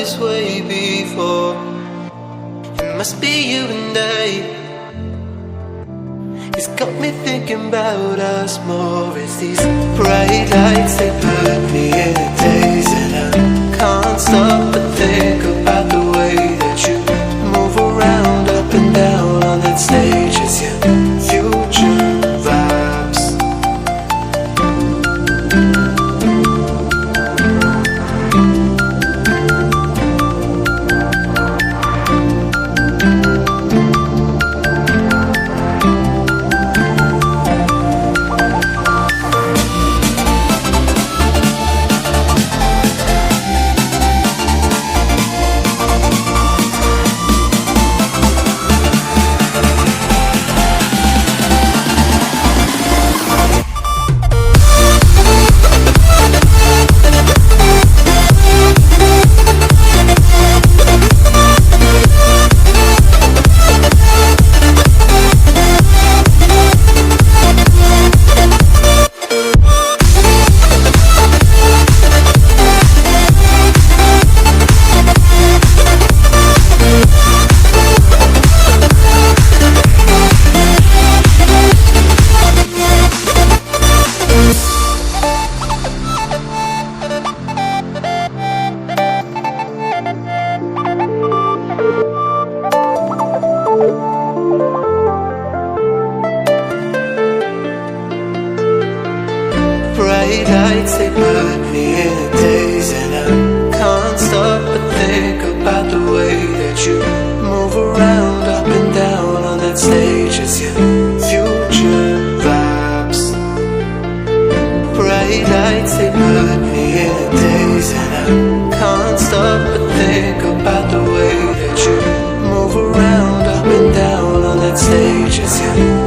this way before. It must be you and I. It's got me thinking about us more. It's these bright lights, they put me in a daze, and I can't stop but think about the way that you move around, up and down on that stage. It's your future vibes. Bright lights, they put me in a daze, and I can't stop but think about the way that you move around, up and down on that stage. It's your future vibes. Bright lights, they put me in a daze, and I can't stop but think about the way that you move around, up and down on that stage. It's your